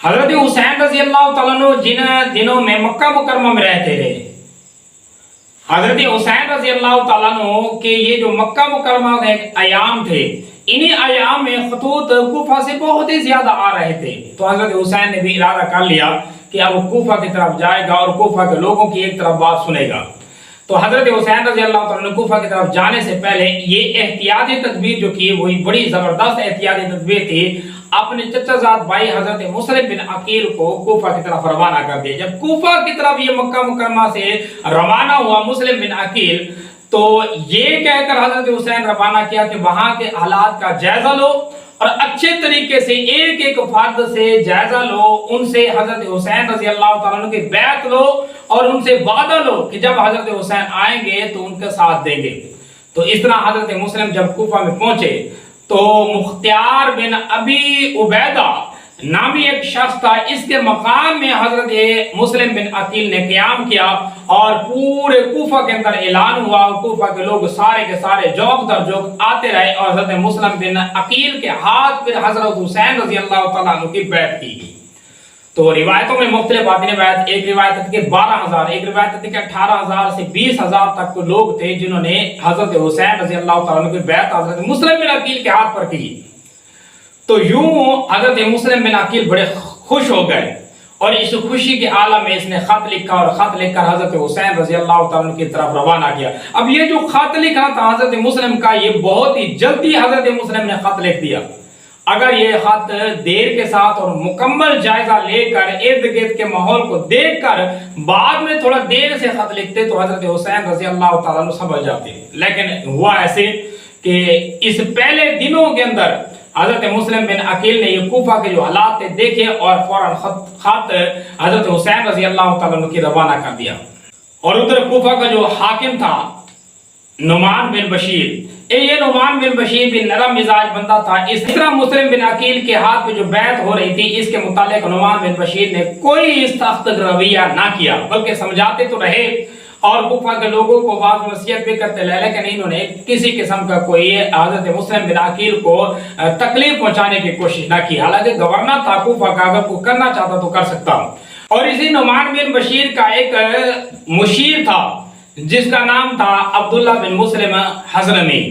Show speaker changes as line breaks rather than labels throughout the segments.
حضرت حسین رضی اللہ تعالیٰ عنہ جن دنوں میں مکہ مکرمہ میں رہتے رہے، حضرت حسین رضی اللہ تعالیٰ عنہ کے یہ جو مکہ مکرمہ کے ایام تھے، انہی ایام میں خطوط کوفہ سے بہت ہی زیادہ آ رہے تھے، تو حضرت حسین نے بھی ارادہ کر لیا کہ اب کوفہ کی طرف جائے گا اور کوفہ کے لوگوں کی ایک طرف بات سنے گا۔ تو حضرت حسین رضی اللہ تعالیٰ عنہ کوفہ کی طرف جانے سے پہلے یہ احتیاطی تدبیر جو کی وہی بڑی زبردست احتیاطی تدبیر تھی، اپنے چچا زاد بھائی حضرت مسلم بن عقیل کو کوفہ کی طرف روانہ کر دیا۔ جب کوفہ کی طرف یہ مکہ مکرمہ سے روانہ ہوا مسلم بن عقیل، تو یہ کہہ کر حضرت حسین روانہ کیا کہ وہاں کے حالات کا جائزہ لو اور اچھے طریقے سے ایک ایک فرد سے جائزہ لو، ان سے حضرت حسین رضی اللہ تعالیٰ عنہ کی بیعت لو اور ان سے وعدہ لو کہ جب حضرت حسین آئیں گے تو ان کا ساتھ دیں گے۔ تو اس طرح حضرت مسلم جب کوفہ میں پہنچے تو مختار بن ابی عبیدہ نامی ایک شخص تھا، اس کے مقام میں حضرت مسلم بن عقیل نے قیام کیا اور پورے کوفہ کے اندر اعلان ہوا، کوفہ کے لوگ سارے کے سارے جوق در جوق آتے رہے اور حضرت مسلم بن عقیل کے ہاتھ پھر حضرت حسین رضی اللہ تعالیٰ عنہ کی بیعت کی گئی۔ تو روایتوں میں مختلف آتی ہیں بیعت، ایک روایت ہے کہ 12,000، ایک روایت ہے کہ 18,000 سے 20,000 تک لوگ تھے جنہوں نے حضرت حسین رضی اللہ تعالیٰ عنہ کی بیعت حضرت مسلم بن عقیل کے ہاتھ پر کی۔ تو یوں حضرت مسلم بن عقیل بڑے خوش ہو گئے اور اس خوشی کے عالم میں اس نے خط لکھا اور خط لکھ کر حضرت حسین رضی اللہ تعالیٰ عنہ کی طرف روانہ کیا۔ اب یہ جو خط لکھا تھا حضرت مسلم کا، یہ بہت ہی جلدی حضرت مسلم نے خط لکھ دیا۔ اگر یہ خط دیر کے ساتھ اور مکمل جائزہ لے کر ارد گرد کے ماحول کو دیکھ کر بعد میں تھوڑا دیر سے خط لکھتے تو حضرت حسین رضی اللہ تعالیٰ عنہ سمجھ جاتے، لیکن ہوا ایسے کہ اس پہلے دنوں کے اندر حضرت مسلم بن عقیل نے یہ کوفہ کے جو حالات تھے دیکھے اور فوراً خط حضرت حسین رضی اللہ تعالیٰ عنہ کی روانہ کر دیا۔ اور ادھر کوفہ کا جو حاکم تھا نعمان بن بشیر، یہ نعمان بن بشیر بھی نرم مزاج بندہ تھا، اس طرح مسلم بن عقیل کے ہاتھ پہ جو بیعت ہو رہی تھی اس کے متعلق نعمان بن بشیر نے کوئی سخت رویہ نہ کیا، بلکہ سمجھاتے تو رہے اور کوفہ کے لوگوں کو بعض نصیحت بھی کرتے رہے، لیکن انہوں نے کسی قسم کا کوئی حضرت مسلم بن عقیل کو تکلیف پہنچانے کی کوشش نہ کی، حالانکہ گورنر تھا کوفہ کا، اگر کوئی کرنا چاہتا تو کر سکتا۔ اور اسی نعمان بن بشیر کا ایک مشیر تھا جس کا نام تھا عبداللہ بن مسلم حضرمی،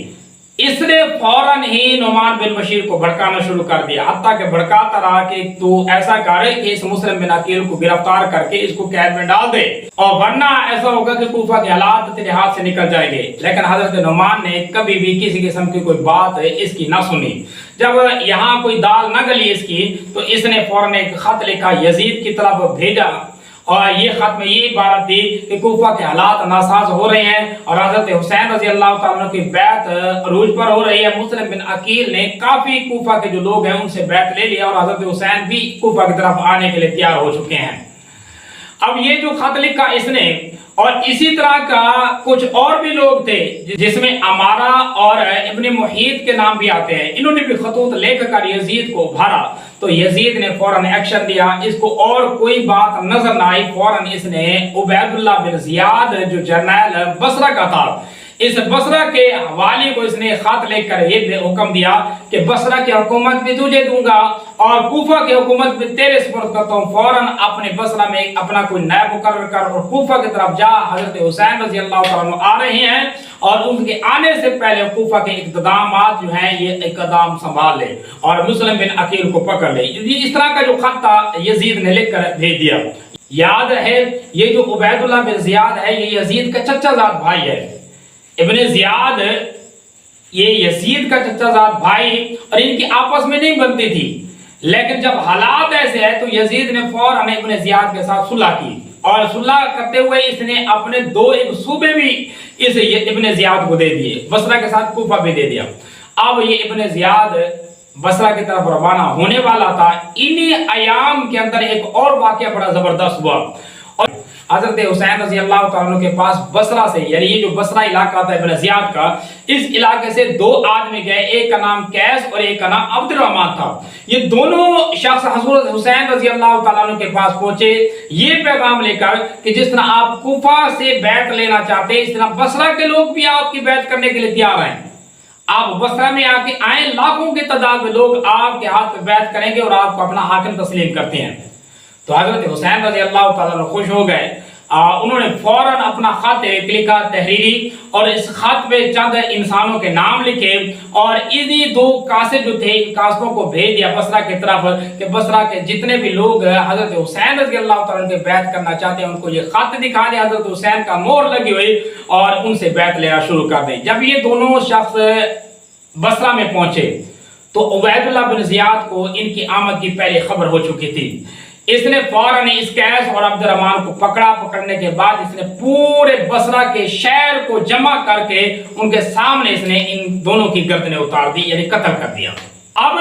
اس نے فوراً ہی نعمان بن بشیر کو بھڑکانا شروع کر دیا، حتیٰ کہ بھڑکاتا رہا کہ تو ایسا کرے کہ اس مسلم بن عقیل کو گرفتار کر کے اس کو قید میں ڈال دے اور ورنہ ایسا ہوگا کہ کوفہ کے حالات تیرے ہاتھ سے نکل جائیں گے۔ لیکن حضرت نعمان نے کبھی بھی کسی قسم کی کوئی بات اس کی نہ سنی۔ جب یہاں کوئی دال نہ گلی اس کی تو اس نے فوراً ایک خط لکھا یزید کی طرف بھیجا، اور یہ خط میں یہ عبارت تھی کہ کوفہ کے حالات ناساز ہو رہے ہیں اور حضرت حسین رضی اللہ تعالیٰ عنہ کی بیعت عروج پر ہو رہی ہے۔ مسلم بن عقیل نے کافی کوفہ کے جو لوگ ہیں ان سے بیعت لے لیا اور حضرت حسین بھی کوفہ کی طرف آنے کے لیے تیار ہو چکے ہیں۔ اب یہ جو خط لکھا اس نے، اور اسی طرح کا کچھ اور بھی لوگ تھے جس میں امارہ اور ابن محیط کے نام بھی آتے ہیں، انہوں نے بھی خطوط لکھ کر یزید کو بھارا، تو یزید نے فوراً ایکشن لیا، اس کو اور کوئی بات نظر نہ آئی، فوراً اس نے عبید اللہ بن زیاد جو جرنیل بصرہ کا تھا، اس بصرہ کے والی کو اس نے خط لکھ کر یہ حکم دیا کہ بصرہ کی حکومت بھی تجھے دوں گا اور کوفہ کی حکومت بھی تیرے سپرد کرتا ہوں، فوراً اپنے بصرہ میں اپنا کوئی نائب مقرر کر اور کوفہ کی طرف جا، حضرت حسین رضی اللہ تعالیٰ عنہ آ رہے ہیں اور ان کے آنے سے پہلے کوفہ کے اقتدامات جو ہیں یہ اقدام سنبھال لے اور مسلم بن عقیل کو پکڑ لے۔ اس طرح کا جو خط تھا یزید نے لکھ کر بھیج دیا۔ یاد ہے یہ جو عبید اللہ بن زیاد ہے یہ یزید کا چچا زاد بھائی ہے، ابن زیاد یہ یزید کا چچا زاد بھائی، اور ان کی آپس میں نہیں بنتی تھی، لیکن جب حالات ایسے ہیں تو یزید نے فوراً ابن زیاد کے ساتھ صلح کی اور صلح کرتے ہوئے اس نے اپنے ایک صوبے بھی اس ابن زیاد کو دے دیے، بصرہ کے ساتھ کوفہ بھی دے دیا۔ اب یہ ابن زیاد بصرہ کی طرف روانہ ہونے والا تھا، انہی ایام کے اندر ایک اور واقعہ بڑا زبردست ہوا، اور حضرت حسین رضی اللہ تعالیٰ عنہ کے پاس بصرہ سے، یعنی یہ جو بصرہ علاقہ تھا ابن زیاد کا، اس علاقے سے دو آدمی گئے، ایک کا نام قیس اور ایک کا نام عبد الرحمن تھا۔ یہ دونوں شخص حضرت حسین رضی اللہ تعالیٰ عنہ کے پاس پہنچے یہ پیغام لے کر کہ جس طرح آپ کوفہ سے بیعت لینا چاہتے ہیں اس طرح بصرہ کے لوگ بھی آپ کی بیعت کرنے کے لیے تیار ہیں۔ آپ بصرہ میں آ کے آئیں، لاکھوں کی تعداد میں لوگ آپ کے ہاتھ پہ بیعت کریں گے اور آپ کو اپنا حاکم تسلیم کرتے ہیں۔ تو حضرت حسین رضی اللہ تعالیٰ عنہ خوش ہو گئے، انہوں نے فوراً اپنا خط لکھا تحریری، اور اس خط پہ چند انسانوں کے نام لکھے، اور انہی دو قاصد جو تھے ان قاصدوں کو بھیج دیا بصرہ کی طرف کہ بصرہ کے جتنے بھی لوگ حضرت حسین رضی اللہ تعالیٰ عنہ کے بیعت کرنا چاہتے ہیں ان کو یہ خط دکھا دیں، حضرت حسین کا مہر لگی ہوئی، اور ان سے بیعت لینا شروع کر دیں۔ جب یہ دونوں شخص بصرہ میں پہنچے تو عبید اللہ بن زیاد کو ان کی آمد کی پہلے خبر ہو چکی تھی۔ اس نے فوراً اسکیس اور عبد الرحمن کو پکڑا، پکڑنے کے بعد اس نے پورے بصرہ کے شہر کو جمع کر کے ان کے سامنے اس نے ان دونوں کی گردنیں اتار دی، یعنی قتل کر دیا۔ اب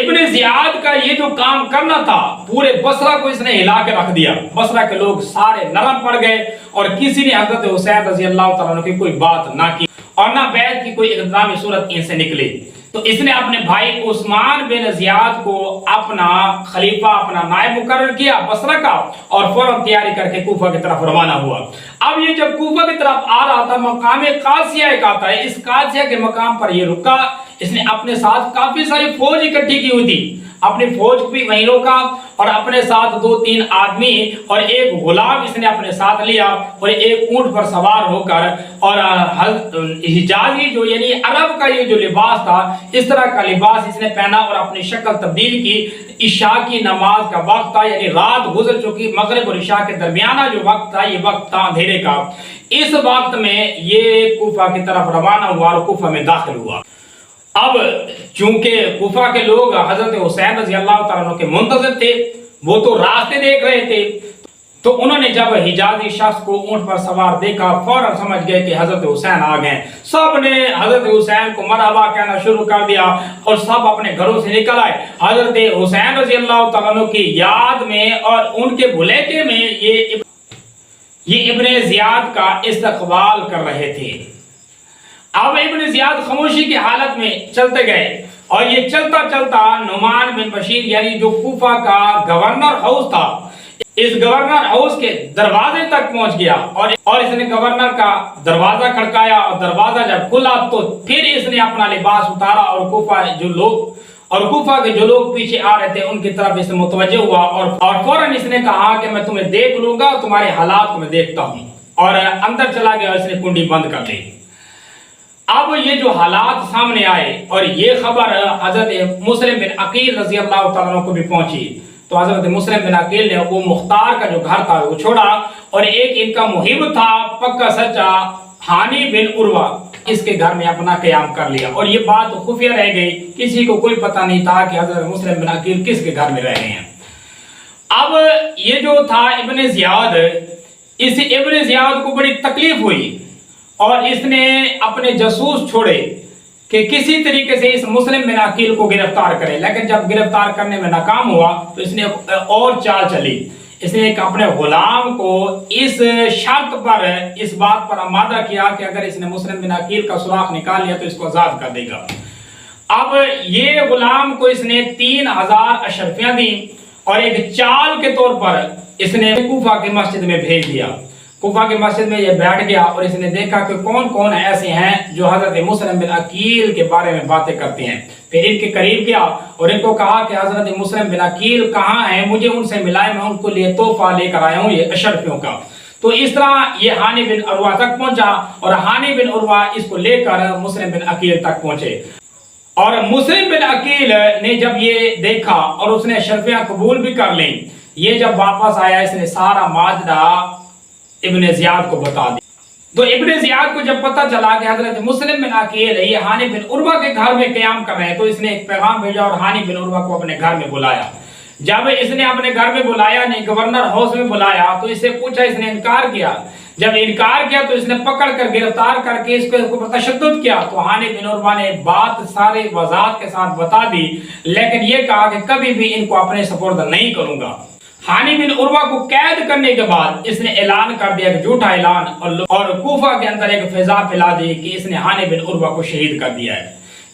ابن زیاد کا یہ جو کام کرنا تھا پورے بصرہ کو اس نے ہلا کے رکھ دیا، بصرہ کے لوگ سارے نرم پڑ گئے اور کسی نے حضرت حسین رضی اللہ تعالیٰ عنہ کی کوئی بات نہ کی اور نہ بیعت کی کوئی اقدامی صورت ان سے نکلی۔ تو اس نے اپنے بھائی عثمان بن زیاد کو اپنا خلیفہ، اپنا نائب مقرر کیا بصرہ کا، اور فوراً تیاری کر کے کوفہ کی طرف روانہ ہوا۔ اب یہ جب کوفہ کی طرف آ رہا تھا، مقام قادسیہ ایک آتا ہے، اس قادسیہ کے مقام پر یہ رکا۔ اس نے اپنے ساتھ کافی ساری فوج اکٹھی کی ہوئی تھی، اپنی فوج کو بھی وہیں روکا اور اپنے ساتھ 2-3 آدمی اور ایک غلام اس نے اپنے ساتھ لیا، اور ایک اونٹ پر سوار ہو کر، اور حجازی جو یعنی عرب کا یہ جو لباس تھا اس طرح کا لباس اس نے پہنا اور اپنی شکل تبدیل کی۔ عشاء کی نماز کا وقت تھا، یعنی رات گزر چکی، مغرب اور عشاء کے درمیانہ جو وقت تھا یہ وقت تھا اندھیرے کا۔ اس وقت میں یہ کوفہ کی طرف روانہ ہوا اور کوفہ میں داخل ہوا۔ اب چونکہ کوفہ کے لوگ حضرت حسین رضی اللہ تعالیٰ عنہ کے منتظر تھے، وہ تو راستے دیکھ رہے تھے، تو انہوں نے جب حجازی شخص کو اونٹ پر سوار دیکھا فوراً سمجھ گئے کہ حضرت حسین آ گئے۔ سب نے حضرت حسین کو مرحبا کہنا شروع کر دیا اور سب اپنے گھروں سے نکل آئے حضرت حسین رضی اللہ تعالیٰ عنہ کی یاد میں، اور ان کے بھلیٹے میں یہ ابن زیاد کا استقبال کر رہے تھے۔ اب ابن زیاد خاموشی کی حالت میں چلتے گئے، اور یہ چلتا چلتا نعمان بن بشیر یعنی جو کوفہ کا گورنر ہاؤس تھا، اس گورنر ہاؤس کے دروازے تک پہنچ گیا، اور اس نے گورنر کا دروازہ کھڑکایا، اور دروازہ جب کھلا تو پھر اس نے اپنا لباس اتارا، اور کوفہ کے جو لوگ پیچھے آ رہے تھے ان کی طرف اس متوجہ ہوا، اور فوراً اس نے کہا کہ میں تمہیں دیکھ لوں گا، تمہارے حالات کو میں دیکھتا ہوں، اور اندر چلا گیا اور اس نے کنڈی بند کر لی۔ اب یہ جو حالات سامنے آئے اور یہ خبر حضرت مسلم بن عقیل رضی اللہ تعالیٰ عنہ کو بھی پہنچی، تو حضرت مسلم بن عقیل نے وہ مختار کا جو گھر تھا وہ چھوڑا، اور ایک ان کا محب تھا پکا سچا ہانی بن عروہ، اس کے گھر میں اپنا قیام کر لیا، اور یہ بات خفیہ رہ گئی، کسی کو کوئی پتہ نہیں تھا کہ حضرت مسلم بن عقیل کس کے گھر میں رہ رہے ہیں۔ اب یہ جو تھا ابن زیاد، اس ابن زیاد کو بڑی تکلیف ہوئی، اور اس نے اپنے جاسوس چھوڑے کہ کسی طریقے سے اس مسلم بن عقیل کو گرفتار کرے، لیکن جب گرفتار کرنے میں ناکام ہوا تو اس نے اور چال چلی۔ اس نے ایک اپنے غلام کو اس شرط پر، اس بات پر آمادہ کیا کہ اگر اس نے مسلم بن عقیل کا سراغ نکال لیا تو اس کو آزاد کر دے گا۔ اب یہ غلام کو اس نے 3000 اشرفیاں دی، اور ایک چال کے طور پر اس نے کوفہ کی مسجد میں بھیج دیا۔ کوفہ کی مسجد میں یہ بیٹھ گیا اور اس نے دیکھا کہ کون کون ایسے ہیں جو حضرت مسلم بن عقیل کے بارے میں باتیں کرتے ہیں۔ پھر ان کے قریب گیا اور ان کو کہا کہ حضرت مسلم بن عقیل کہاں ہیں، مجھے ان سے ملائے، میں ان کو لیے تحفہ لے کر آیا ہوں یہ اشرفیوں کا۔ تو اس طرح یہ ہانی بن عروہ تک پہنچا، اور ہانی بن عروہ اس کو لے کر مسلم بن عقیل تک پہنچے، اور مسلم بن عقیل نے جب یہ دیکھا اور اس نے اشرفیاں قبول بھی کر لیں، یہ جب واپس آیا اس نے سارا ماجرا ابن زیاد کو بتا دی۔ تو ابن زیاد کو جب پتہ چلا کہ حضرت مسلم بن عقیل یہ ہانی بن عروہ کے گھر میں قیام کر رہے ہیں، تو اس نے ایک پیغام بھیجا اور ہانی بن عروہ کو اپنے گھر میں بلایا۔ جب اس نے اپنے گھر میں بلایا، نہیں گورنر ہاؤس میں بلایا، تو اس سے پوچھا، اس نے انکار کیا۔ جب انکار کیا تو اس نے پکڑ کر گرفتار کر کے اس کے اوپر تشدد کیا۔ تو ہانی بن عروہ نے بات سارے وضاحت کے ساتھ بتا دی، لیکن یہ کہا کہ کبھی بھی ان کو اپنے سپرد نہیں کروں گا۔ ہانی بن عروہ کو قید کرنے کے بعد اس نے اعلان کر دیا، ایک جھوٹا اعلان، اور کوفہ کے اندر ایک فضا پھیلا دی کہ اس نے ہانی بن عروہ کو شہید کر دیا ہے۔